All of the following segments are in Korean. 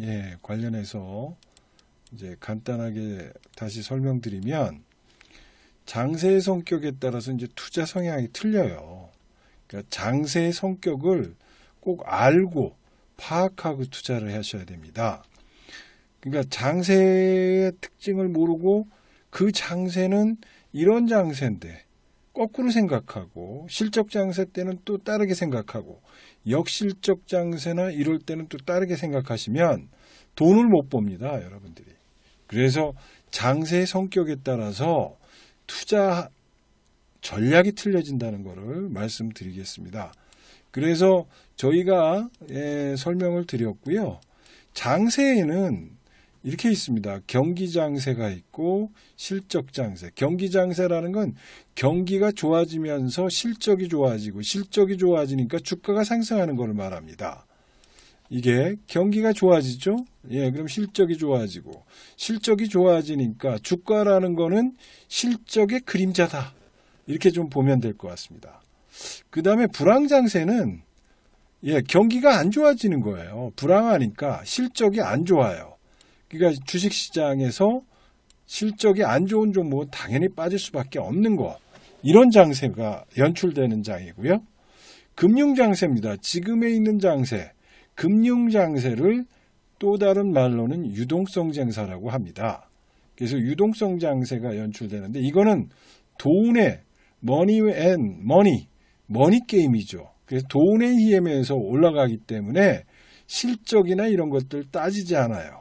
예, 관련해서 이제 간단하게 다시 설명드리면 장세의 성격에 따라서 이제 투자 성향이 틀려요. 그러니까 장세의 성격을 꼭 알고 파악하고 투자를 하셔야 됩니다. 그러니까 장세의 특징을 모르고 그 장세는 이런 장세인데 거꾸로 생각하고 실적 장세 때는 또 다르게 생각하고 역실적 장세나 이럴 때는 또 다르게 생각하시면 돈을 못 봅니다, 여러분들이. 그래서 장세의 성격에 따라서 투자 전략이 틀려진다는 것을 말씀드리겠습니다. 그래서 저희가 설명을 드렸고요. 장세에는 이렇게 있습니다. 경기장세가 있고 실적장세. 경기장세라는 건 경기가 좋아지면서 실적이 좋아지고 실적이 좋아지니까 주가가 상승하는 것을 말합니다. 이게 경기가 좋아지죠? 예, 그럼 실적이 좋아지고 실적이 좋아지니까 주가라는 거는 실적의 그림자다. 이렇게 좀 보면 될 것 같습니다. 그 다음에 불황장세는 경기가 안 좋아지는 거예요. 불황하니까 실적이 안 좋아요. 그러니까 주식시장에서 실적이 안 좋은 종목은 당연히 빠질 수밖에 없는 거. 이런 장세가 연출되는 장이고요. 금융장세입니다. 지금에 있는 장세, 금융장세를 또 다른 말로는 유동성 장세라고 합니다. 그래서 유동성 장세가 연출되는데 이거는 돈의 머니 게임이죠. 그래서 돈의 힘에서 올라가기 때문에 실적이나 이런 것들 따지지 않아요.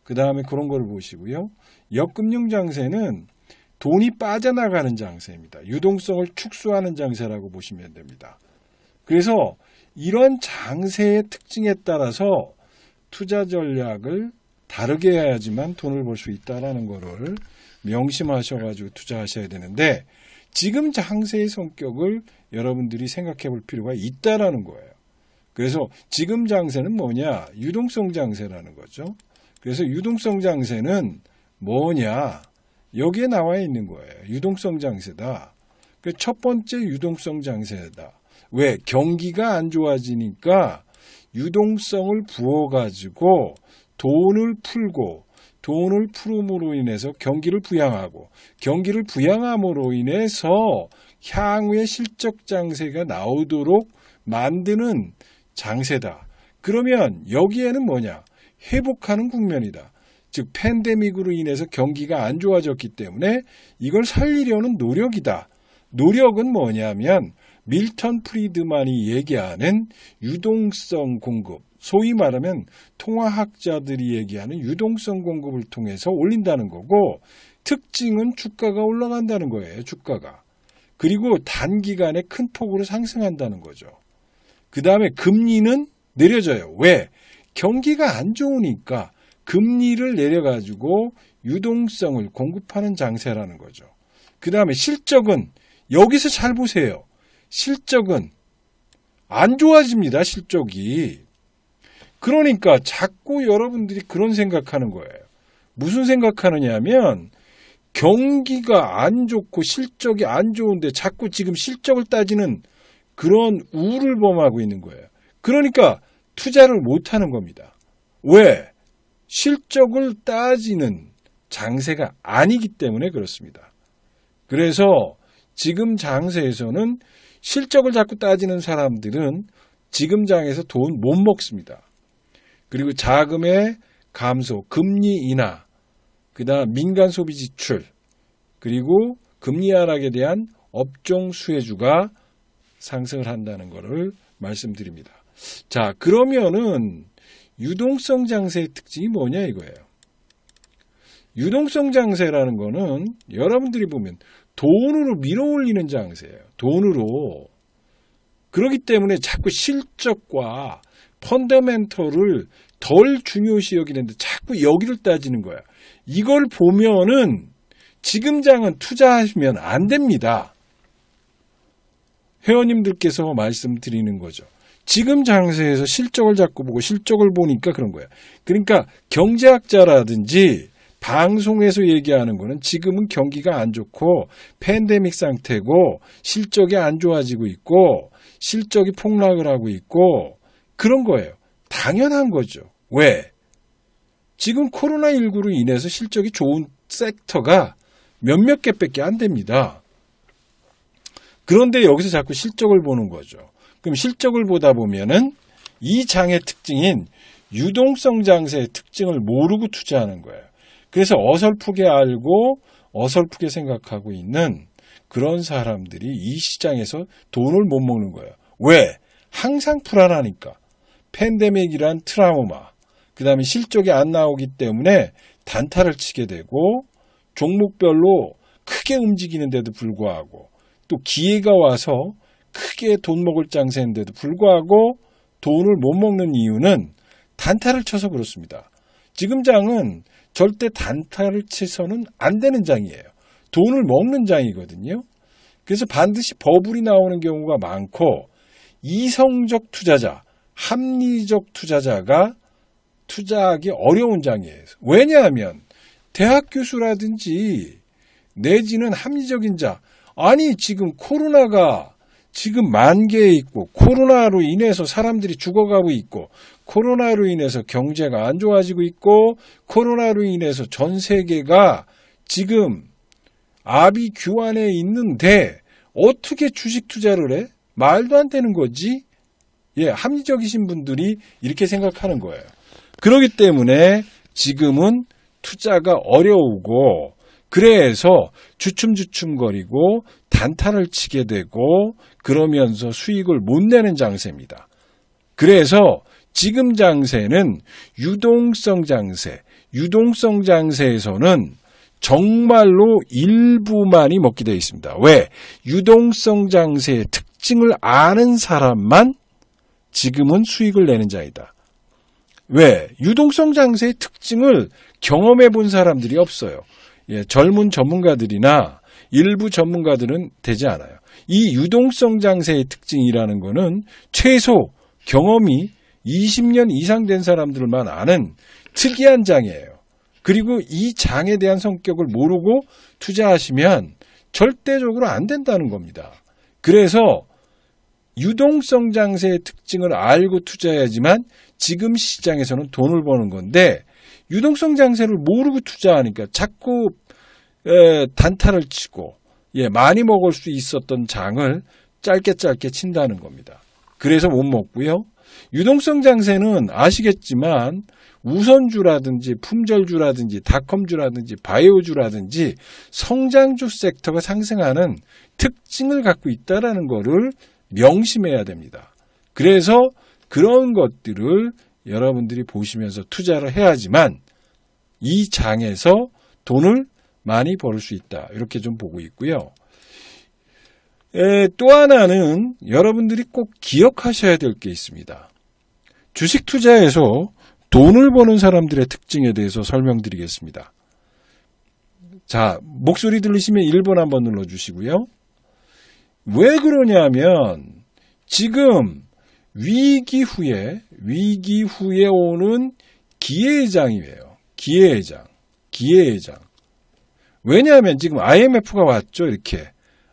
그 다음에 그런 걸 보시고요. 역금융 장세는 돈이 빠져나가는 장세입니다. 유동성을 축소하는 장세라고 보시면 됩니다. 그래서 이런 장세의 특징에 따라서 투자 전략을 다르게 해야지만 돈을 벌 수 있다는 것을 명심하셔가지고 투자하셔야 되는데 지금 장세의 성격을 여러분들이 생각해 볼 필요가 있다라는 거예요. 그래서 지금 장세는 뭐냐? 유동성 장세라는 거죠. 그래서 유동성 장세는 뭐냐? 여기에 나와 있는 거예요. 유동성 장세다. 첫 번째 유동성 장세다. 왜? 경기가 안 좋아지니까 유동성을 부어가지고 돈을 풀고 돈을 풀음으로 인해서 경기를 부양하고 경기를 부양함으로 인해서 향후에 실적 장세가 나오도록 만드는 장세다. 그러면 여기에는 뭐냐? 회복하는 국면이다. 즉 팬데믹으로 인해서 경기가 안 좋아졌기 때문에 이걸 살리려는 노력이다. 노력은 뭐냐면 밀턴 프리드만이 얘기하는 유동성 공급, 소위 말하면 통화학자들이 얘기하는 유동성 공급을 통해서 올린다는 거고 특징은 주가가 올라간다는 거예요. 주가가. 그리고 단기간에 큰 폭으로 상승한다는 거죠. 그 다음에 금리는 내려져요. 왜? 경기가 안 좋으니까 금리를 내려가지고 유동성을 공급하는 장세라는 거죠. 그 다음에 실적은 여기서 잘 보세요. 실적은 안 좋아집니다. 실적이. 그러니까 자꾸 여러분들이 그런 생각하는 거예요. 무슨 생각하느냐 하면 경기가 안 좋고 실적이 안 좋은데 자꾸 지금 실적을 따지는 그런 우를 범하고 있는 거예요. 그러니까 투자를 못하는 겁니다. 왜? 실적을 따지는 장세가 아니기 때문에 그렇습니다. 그래서 지금 장세에서는 실적을 자꾸 따지는 사람들은 지금 장에서 돈 못 먹습니다. 그리고 자금의 감소, 금리 인하, 그다음 민간 소비 지출, 그리고 금리 하락에 대한 업종 수혜주가 상승을 한다는 것을 말씀드립니다. 자, 그러면은 유동성 장세의 특징이 뭐냐 이거예요. 유동성 장세라는 거는 여러분들이 보면 돈으로 밀어올리는 장세예요. 돈으로. 그렇기 때문에 자꾸 실적과 펀더멘털을 덜 중요시 여기는데 자꾸 여기를 따지는 거야. 이걸 보면은 지금 장은 투자하시면 안 됩니다. 회원님들께서 말씀드리는 거죠. 지금 장세에서 실적을 자꾸 보고 실적을 보니까 그런 거야. 그러니까 경제학자라든지 방송에서 얘기하는 거는 지금은 경기가 안 좋고 팬데믹 상태고 실적이 안 좋아지고 있고 실적이 폭락을 하고 있고 그런 거예요. 당연한 거죠. 왜? 지금 코로나19로 인해서 실적이 좋은 섹터가 몇몇 개밖에 안 됩니다. 그런데 여기서 자꾸 실적을 보는 거죠. 그럼 실적을 보다 보면은 이 장의 특징인 유동성 장세의 특징을 모르고 투자하는 거예요. 그래서 어설프게 알고 어설프게 생각하고 있는 그런 사람들이 이 시장에서 돈을 못 먹는 거예요. 왜? 항상 불안하니까. 팬데믹이란 트라우마, 그 다음에 실적이 안 나오기 때문에 단타를 치게 되고 종목별로 크게 움직이는데도 불구하고 또 기회가 와서 크게 돈 먹을 장세인데도 불구하고 돈을 못 먹는 이유는 단타를 쳐서 그렇습니다. 지금 장은 절대 단타를 쳐서는 안 되는 장이에요. 돈을 먹는 장이거든요. 그래서 반드시 버블이 나오는 경우가 많고 이성적 투자자, 합리적 투자자가 투자하기 어려운 장이에요. 왜냐하면 대학 교수라든지 내지는 합리적인 자, 아니 지금 코로나가 지금 만개에 있고 코로나로 인해서 사람들이 죽어가고 있고 코로나로 인해서 경제가 안 좋아지고 있고 코로나로 인해서 전 세계가 지금 아비규환에 있는데 어떻게 주식 투자를 해? 말도 안 되는 거지. 예, 합리적이신 분들이 이렇게 생각하는 거예요. 그렇기 때문에 지금은 투자가 어려우고 그래서 주춤주춤거리고 단타를 치게 되고 그러면서 수익을 못 내는 장세입니다. 그래서 지금 장세는 유동성 장세, 유동성 장세에서는 정말로 일부만이 먹게 되어 있습니다. 왜? 유동성 장세의 특징을 아는 사람만 지금은 수익을 내는 자이다. 왜? 유동성 장세의 특징을 경험해 본 사람들이 없어요. 예, 젊은 전문가들이나 일부 전문가들은 되지 않아요. 이 유동성 장세의 특징이라는 거는 최소 경험이 20년 이상 된 사람들만 아는 특이한 장이에요. 그리고 이 장에 대한 성격을 모르고 투자하시면 절대적으로 안 된다는 겁니다. 그래서 유동성 장세의 특징을 알고 투자해야지만 지금 시장에서는 돈을 버는 건데 유동성 장세를 모르고 투자하니까 자꾸 단타를 치고 많이 먹을 수 있었던 장을 짧게 친다는 겁니다. 그래서 못 먹고요. 유동성 장세는 아시겠지만 우선주라든지 품절주라든지 닷컴주라든지 바이오주라든지 성장주 섹터가 상승하는 특징을 갖고 있다는 것을 명심해야 됩니다. 그래서 그런 것들을 여러분들이 보시면서 투자를 해야지만 이 장에서 돈을 많이 벌 수 있다. 이렇게 좀 보고 있고요. 또 하나는 여러분들이 꼭 기억하셔야 될 게 있습니다. 주식 투자에서 돈을 버는 사람들의 특징에 대해서 설명드리겠습니다. 자, 목소리 들리시면 1번 한번 눌러주시고요. 왜 그러냐면 지금 위기 후에 오는 기회의 장이에요. 기회의 장. 왜냐하면 지금 IMF가 왔죠. 이렇게.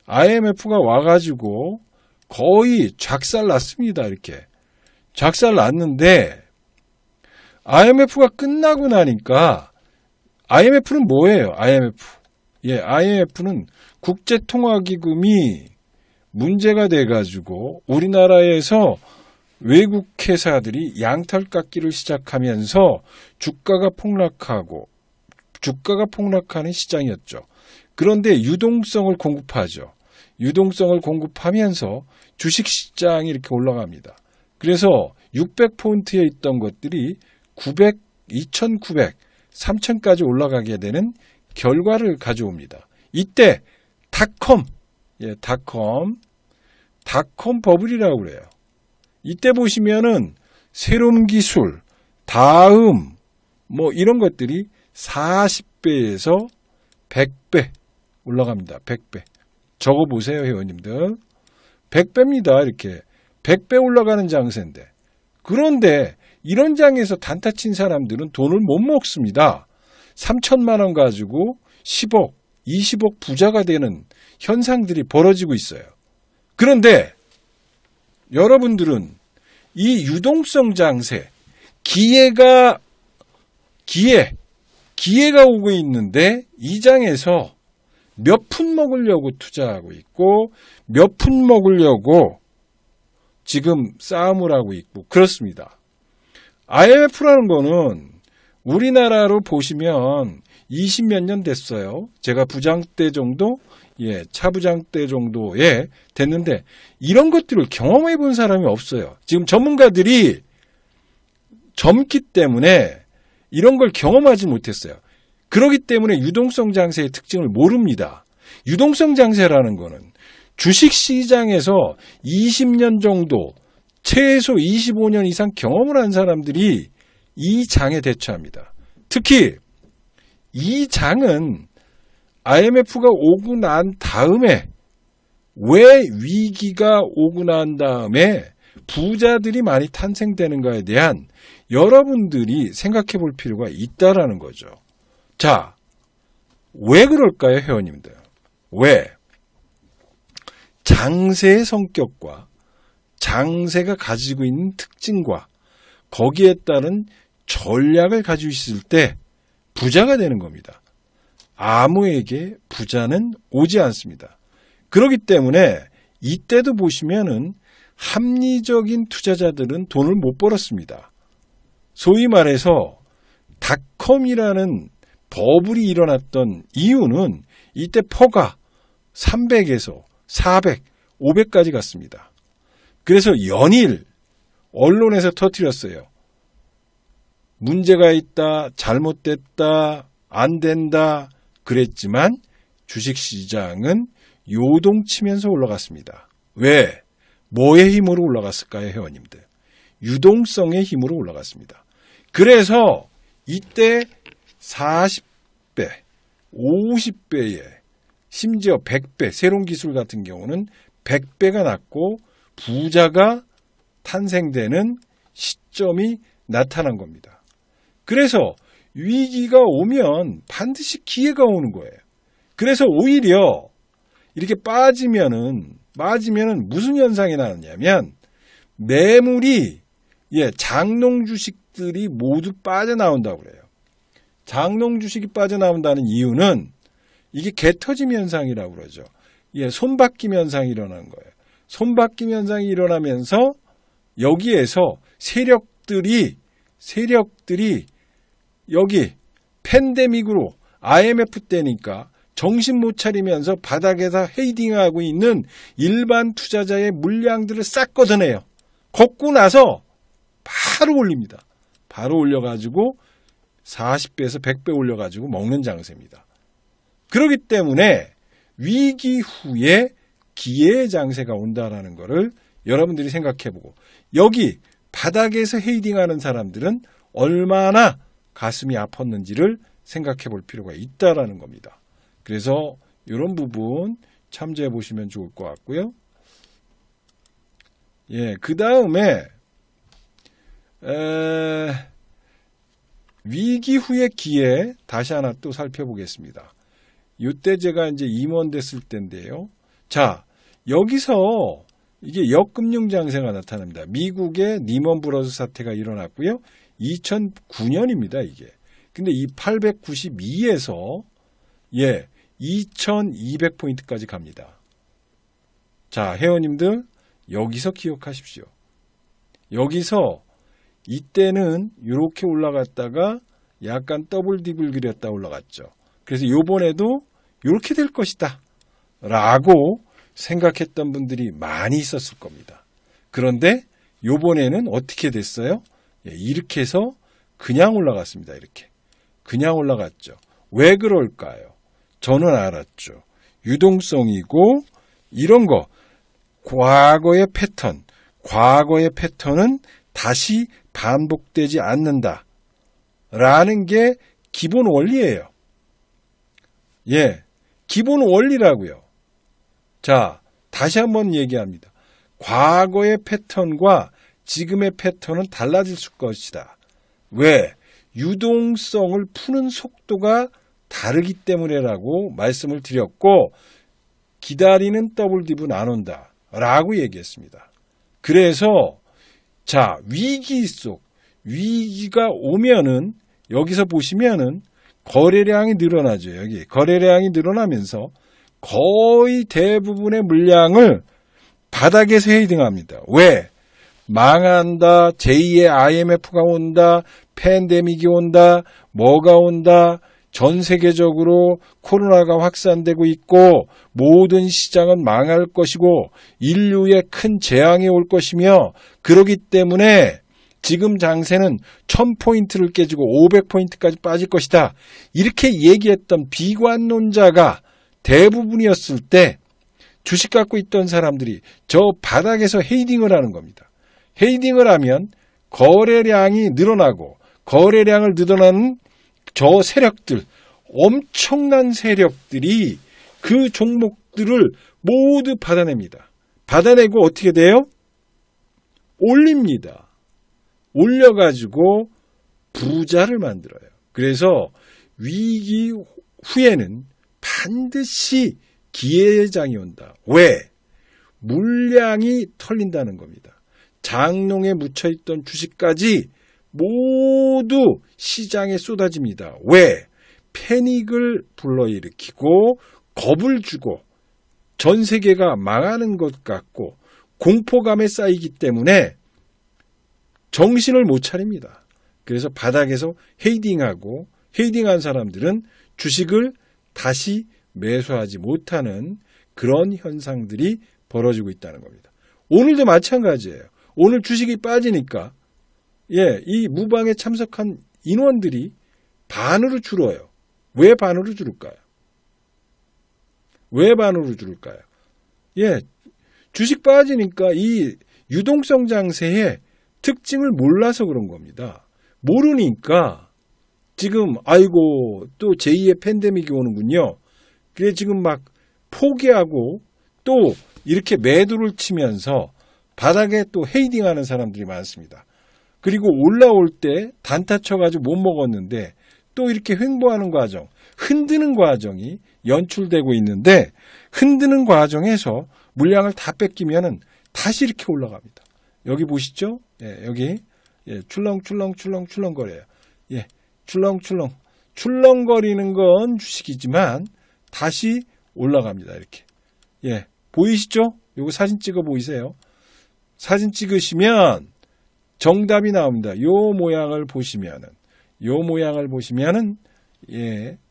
IMF가 와가지고 거의 작살 났습니다. 이렇게. 작살 났는데 IMF가 끝나고 나니까 IMF는 뭐예요? IMF는 국제통화기금이 문제가 돼가지고 우리나라에서 외국 회사들이 양털 깎기를 시작하면서 주가가 폭락하는 시장이었죠. 그런데 유동성을 공급하죠. 유동성을 공급하면서 주식시장이 이렇게 올라갑니다. 그래서 600포인트에 있던 것들이 900, 2,900, 3,000까지 올라가게 되는 결과를 가져옵니다. 이때 닷컴 버블이라고 그래요. 이때 보시면은 새로운 기술, 다음 이런 것들이 40배에서 100배 올라갑니다. 100배. 적어보세요, 회원님들. 100배입니다. 이렇게. 100배 올라가는 장세인데. 그런데 이런 장에서 단타 친 사람들은 돈을 못 먹습니다. 3천만 원 가지고 10억, 20억 부자가 되는 현상들이 벌어지고 있어요. 그런데 여러분들은 이 유동성 장세, 기회가 기회가 오고 있는데 이 장에서 몇 푼 먹으려고 투자하고 있고 몇 푼 먹으려고 지금 싸움을 하고 있고 그렇습니다. IMF라는 거는 우리나라로 보시면 20몇 년 됐어요. 제가 부장 때 정도, 차부장 때 정도에 됐는데 이런 것들을 경험해 본 사람이 없어요. 지금 전문가들이 젊기 때문에 이런 걸 경험하지 못했어요. 그렇기 때문에 유동성 장세의 특징을 모릅니다. 유동성 장세라는 거는 주식시장에서 20년 정도, 최소 25년 이상 경험을 한 사람들이 이 장에 대처합니다. 특히 이 장은 IMF가 오고 난 다음에 왜 위기가 오고 난 다음에 부자들이 많이 탄생되는가에 대한 여러분들이 생각해 볼 필요가 있다라는 거죠. 자, 왜 그럴까요, 회원님들? 왜? 장세의 성격과 장세가 가지고 있는 특징과 거기에 따른 전략을 가지고 있을 때 부자가 되는 겁니다. 아무에게 부자는 오지 않습니다. 그렇기 때문에 이때도 보시면은 합리적인 투자자들은 돈을 못 벌었습니다. 소위 말해서 닷컴이라는 버블이 일어났던 이유는 이때 퍼가 300에서 400, 500까지 갔습니다. 그래서 연일 언론에서 터뜨렸어요. 문제가 있다, 잘못됐다, 안 된다 그랬지만 주식시장은 요동치면서 올라갔습니다. 왜? 뭐의 힘으로 올라갔을까요, 회원님들? 유동성의 힘으로 올라갔습니다. 그래서 이때 40배, 50배에 심지어 100배, 새로운 기술 같은 경우는 100배가 났고 부자가 탄생되는 시점이 나타난 겁니다. 그래서 위기가 오면 반드시 기회가 오는 거예요. 그래서 오히려 이렇게 빠지면은 무슨 현상이 나느냐면 매물이 장롱 주식들이 모두 빠져나온다고 그래요. 장롱 주식이 빠져나온다는 이유는 이게 개터짐 현상이라고 그러죠. 손바뀜 현상이 일어나는 거예요. 손바뀜 현상이 일어나면서 여기에서 세력들이 여기 팬데믹으로 IMF 때니까 정신 못 차리면서 바닥에서 헤이딩하고 있는 일반 투자자의 물량들을 싹 걷어내요. 걷고 나서 바로 올립니다. 바로 올려가지고 40배에서 100배 올려가지고 먹는 장세입니다. 그렇기 때문에 위기 후에 기회의 장세가 온다라는 것을 여러분들이 생각해보고 여기 바닥에서 헤이딩하는 사람들은 얼마나 가슴이 아팠는지를 생각해 볼 필요가 있다라는 겁니다. 그래서 이런 부분 참조해 보시면 좋을 것 같고요. 그 다음에 위기 후의 기회 다시 하나 또 살펴보겠습니다. 이때 제가 이제 임원 됐을 때인데요. 자, 여기서 이게 역금융 장세가 나타납니다. 미국의 리먼 브러스 사태가 일어났고요. 2009년입니다, 이게. 근데 이 892에서 2200포인트까지 갑니다. 자, 회원님들 여기서 기억하십시오. 여기서 이때는 이렇게 올라갔다가 약간 더블 딥을 그렸다 올라갔죠. 그래서 요번에도 이렇게 될 것이다 라고 생각했던 분들이 많이 있었을 겁니다. 그런데 요번에는 어떻게 됐어요? 이렇게 해서 그냥 올라갔습니다. 이렇게. 그냥 올라갔죠. 왜 그럴까요? 저는 알았죠. 유동성이고 이런 거 과거의 패턴은 다시 반복되지 않는다 라는 게 기본 원리예요. 기본 원리라고요. 자, 다시 한번 얘기합니다. 과거의 패턴과 지금의 패턴은 달라질 것이다. 왜? 유동성을 푸는 속도가 다르기 때문에라고 말씀을 드렸고 기다리는 더블 딥은 안 온다 라고 얘기했습니다. 그래서 자, 위기가 오면은 여기서 보시면은 거래량이 늘어나죠. 여기 거래량이 늘어나면서 거의 대부분의 물량을 바닥에서 헤이딩합니다. 왜? 망한다, 제2의 IMF가 온다, 팬데믹이 온다, 뭐가 온다, 전 세계적으로 코로나가 확산되고 있고 모든 시장은 망할 것이고 인류에 큰 재앙이 올 것이며 그러기 때문에 지금 장세는 1000포인트를 깨지고 500포인트까지 빠질 것이다. 이렇게 얘기했던 비관론자가 대부분이었을 때 주식 갖고 있던 사람들이 저 바닥에서 헤이딩을 하는 겁니다. 헤이딩을 하면 거래량이 늘어나고 거래량을 늘어나는 저 세력들, 엄청난 세력들이 그 종목들을 모두 받아냅니다. 받아내고 어떻게 돼요? 올립니다. 올려가지고 부자를 만들어요. 그래서 위기 후에는 반드시 기회장이 온다. 왜? 물량이 털린다는 겁니다. 장롱에 묻혀있던 주식까지 모두 시장에 쏟아집니다. 왜? 패닉을 불러일으키고 겁을 주고 전 세계가 망하는 것 같고 공포감에 쌓이기 때문에 정신을 못 차립니다. 그래서 바닥에서 헤이딩하고 헤이딩한 사람들은 주식을 다시 매수하지 못하는 그런 현상들이 벌어지고 있다는 겁니다. 오늘도 마찬가지예요. 오늘 주식이 빠지니까 이 무방에 참석한 인원들이 반으로 줄어요. 왜 반으로 줄을까요? 왜 반으로 줄을까요? 주식 빠지니까 이 유동성 장세의 특징을 몰라서 그런 겁니다. 모르니까 지금 아이고 또 제2의 팬데믹이 오는군요. 그래 지금 막 포기하고 또 이렇게 매도를 치면서 바닥에 또 헤이딩하는 사람들이 많습니다. 그리고 올라올 때 단타 쳐가지고 못 먹었는데 또 이렇게 횡보하는 과정, 흔드는 과정이 연출되고 있는데 흔드는 과정에서 물량을 다 뺏기면은 다시 이렇게 올라갑니다. 여기 보시죠? 여기 출렁출렁 거려요. 출렁거리는 건 주식이지만 다시 올라갑니다. 이렇게. 보이시죠? 요거 사진 찍어 보이세요? 사진 찍으시면 정답이 나옵니다. 요 모양을 보시면은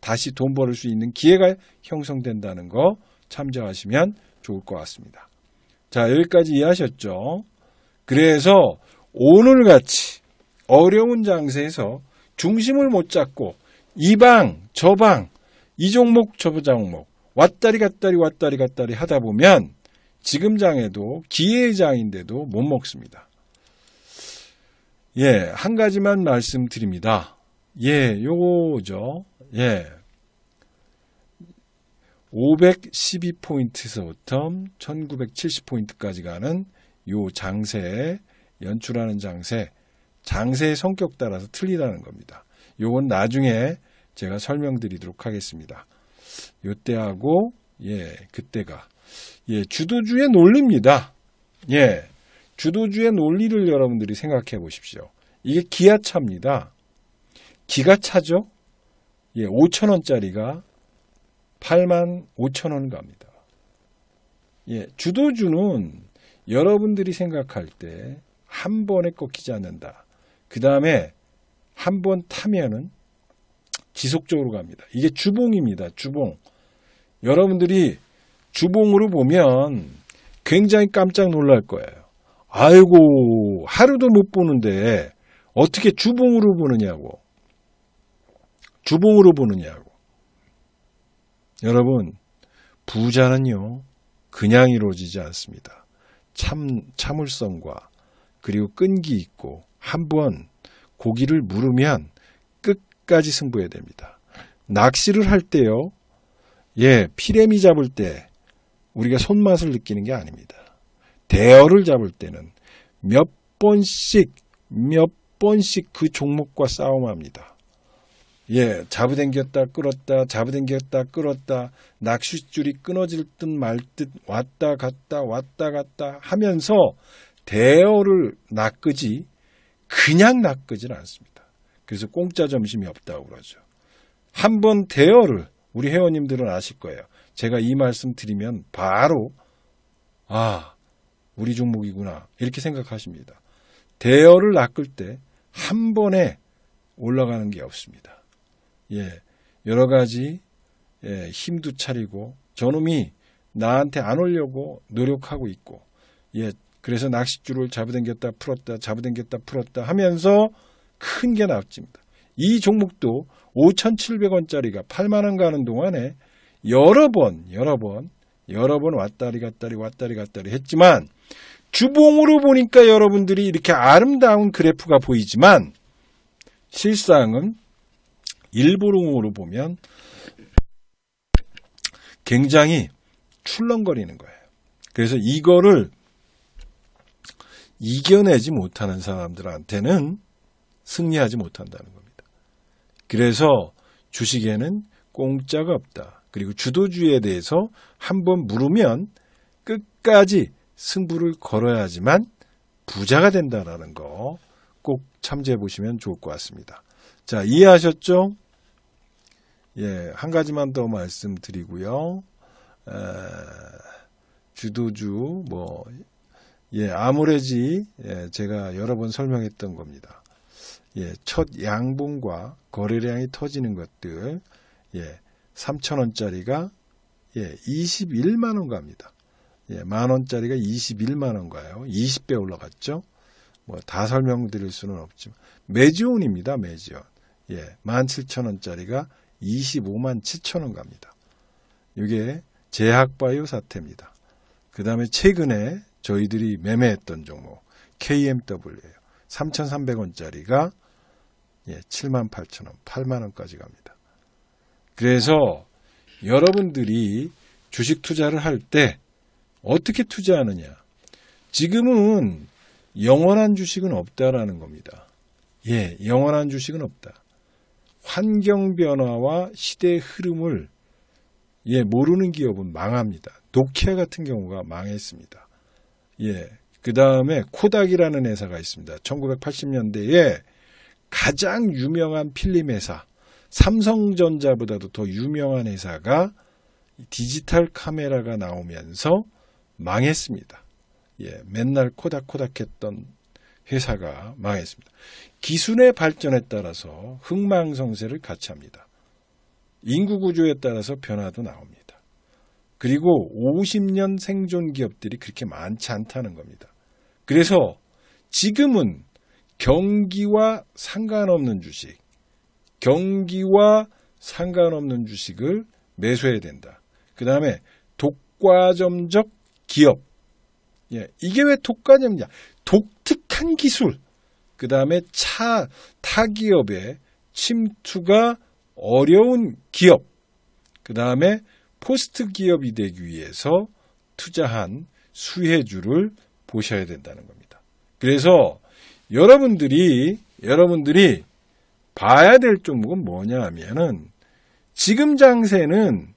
다시 돈 벌을 수 있는 기회가 형성된다는 거 참조하시면 좋을 것 같습니다. 자, 여기까지 이해하셨죠? 그래서 오늘같이 어려운 장세에서 중심을 못 잡고 이 방, 저 방, 이 종목, 저 종목 왔다리 갔다리 하다 보면 지금 장에도 기회의 장인데도 못 먹습니다. 한 가지만 말씀드립니다. 요거죠. 512포인트에서부터 1970포인트까지 가는 요 장세, 연출하는 장세의 성격 따라서 틀리다는 겁니다. 요건 나중에 제가 설명드리도록 하겠습니다. 요때하고, 그때가. 주도주의 논리입니다. 주도주의 논리를 여러분들이 생각해 보십시오. 이게 기아차입니다. 기가차죠? 5,000원짜리가 85,000원 갑니다. 주도주는 여러분들이 생각할 때 한 번에 꺾이지 않는다. 그 다음에 한 번 타면은 지속적으로 갑니다. 이게 주봉입니다. 주봉. 여러분들이 주봉으로 보면 굉장히 깜짝 놀랄 거예요. 아이고, 하루도 못 보는데 어떻게 주봉으로 보느냐고. 여러분, 부자는요, 그냥 이루어지지 않습니다. 참을성과 그리고 끈기 있고 한번 고기를 물으면 끝까지 승부해야 됩니다. 낚시를 할 때요, 피레미 잡을 때 우리가 손맛을 느끼는 게 아닙니다. 대어를 잡을 때는 몇 번씩 그 종목과 싸움합니다. 잡아당겼다 끌었다 낚싯줄이 끊어질 듯 말 듯 왔다 갔다 하면서 대어를 낚으지 그냥 낚으질 않습니다. 그래서 공짜 점심이 없다고 그러죠. 한번 대여를 우리 회원님들은 아실 거예요. 제가 이 말씀 드리면 바로 우리 종목이구나 이렇게 생각하십니다. 대여를 낚을 때 한 번에 올라가는 게 없습니다. 여러 가지 힘도 차리고 저놈이 나한테 안 오려고 노력하고 있고 그래서 낚싯줄을 잡아당겼다 풀었다 하면서 큰 게 나왔습니다. 이 종목도 5,700원짜리가 8만 원 가는 동안에 여러 번 왔다리 갔다리 했지만 주봉으로 보니까 여러분들이 이렇게 아름다운 그래프가 보이지만 실상은 일보롱으로 보면 굉장히 출렁거리는 거예요. 그래서 이거를 이겨내지 못하는 사람들한테는 승리하지 못한다는 겁니다. 그래서 주식에는 공짜가 없다. 그리고 주도주의에 대해서 한번 물으면 끝까지 승부를 걸어야지만 부자가 된다는 거 꼭 참조해 보시면 좋을 것 같습니다. 자, 이해하셨죠? 한 가지만 더 말씀드리고요. 주도주 아모레지 제가 여러 번 설명했던 겁니다. 첫 양봉과 거래량이 터지는 것들 3,000원짜리가 21만 원 갑니다. 만원짜리가 21만원 가요. 20배 올라갔죠. 다 설명드릴 수는 없지만 매지온입니다. 매지온. 17,000원짜리가 25만 7천원 갑니다. 이게 제약바이오 사태입니다. 그 다음에 최근에 저희들이 매매했던 종목 KMW예요. 3,300원짜리가 7만 8천원, 8만원까지 갑니다. 그래서 여러분들이 주식 투자를 할 때 어떻게 투자하느냐. 지금은 영원한 주식은 없다라는 겁니다. 영원한 주식은 없다. 환경 변화와 시대의 흐름을 모르는 기업은 망합니다. 노키아 같은 경우가 망했습니다. 그 다음에 코닥이라는 회사가 있습니다. 1980년대에 가장 유명한 필름 회사, 삼성전자보다도 더 유명한 회사가 디지털 카메라가 나오면서 망했습니다. 맨날 코닥 했던 회사가 망했습니다. 기술의 발전에 따라서 흥망성쇠를 같이 합니다. 인구 구조에 따라서 변화도 나옵니다. 그리고 50년 생존 기업들이 그렇게 많지 않다는 겁니다. 그래서 지금은 경기와 상관없는 주식을 매수해야 된다. 그 다음에 독과점적 기업. 이게 왜 독과점이냐? 독특한 기술. 그 다음에 타기업의 침투가 어려운 기업. 그 다음에 포스트 기업이 되기 위해서 투자한 수혜주를 보셔야 된다는 겁니다. 그래서 여러분들이 봐야 될 종목은 뭐냐 하면은 지금 장세는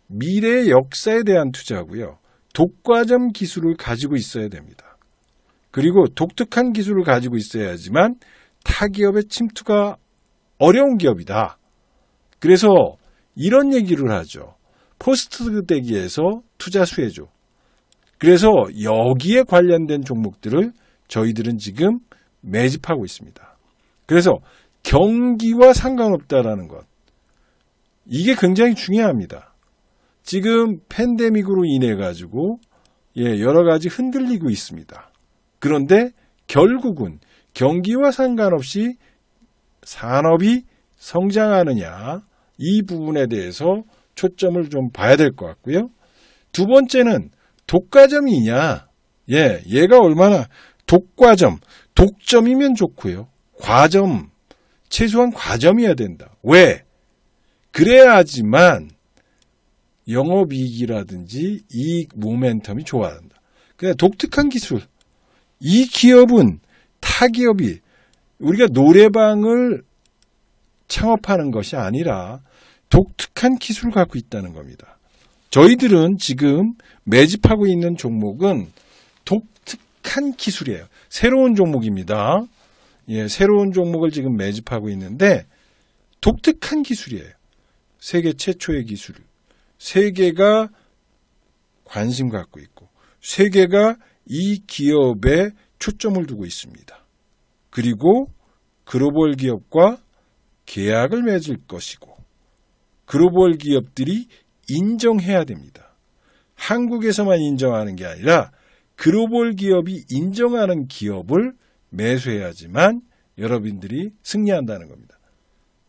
미래의 역사에 대한 투자고요. 독과점 기술을 가지고 있어야 됩니다. 그리고 독특한 기술을 가지고 있어야지만 타기업의 침투가 어려운 기업이다. 그래서 이런 얘기를 하죠. 포스트 대기에서 투자 수혜주. 그래서 여기에 관련된 종목들을 저희들은 지금 매집하고 있습니다. 그래서 경기와 상관없다라는 것. 이게 굉장히 중요합니다. 지금 팬데믹으로 인해 가지고 여러 가지 흔들리고 있습니다. 그런데 결국은 경기와 상관없이 산업이 성장하느냐 이 부분에 대해서 초점을 좀 봐야 될 것 같고요. 두 번째는 독과점이냐. 얘가 얼마나 독점이면 좋고요. 과점, 최소한 과점이어야 된다. 왜? 그래야지만 영업이익이라든지 이익 모멘텀이 좋아한다. 그냥 독특한 기술. 이 기업은 타기업이 우리가 노래방을 창업하는 것이 아니라 독특한 기술을 갖고 있다는 겁니다. 저희들은 지금 매집하고 있는 종목은 독특한 기술이에요. 새로운 종목입니다. 새로운 종목을 지금 매집하고 있는데 독특한 기술이에요. 세계 최초의 기술. 세계가 관심 갖고 있고 세계가 이 기업에 초점을 두고 있습니다. 그리고 글로벌 기업과 계약을 맺을 것이고 글로벌 기업들이 인정해야 됩니다. 한국에서만 인정하는 게 아니라 글로벌 기업이 인정하는 기업을 매수해야지만 여러분들이 승리한다는 겁니다.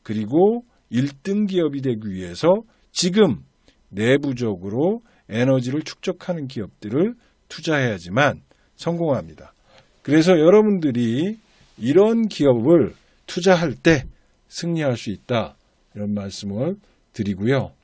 그리고 1등 기업이 되기 위해서 지금 내부적으로 에너지를 축적하는 기업들을 투자해야지만 성공합니다. 그래서 여러분들이 이런 기업을 투자할 때 승리할 수 있다. 이런 말씀을 드리고요.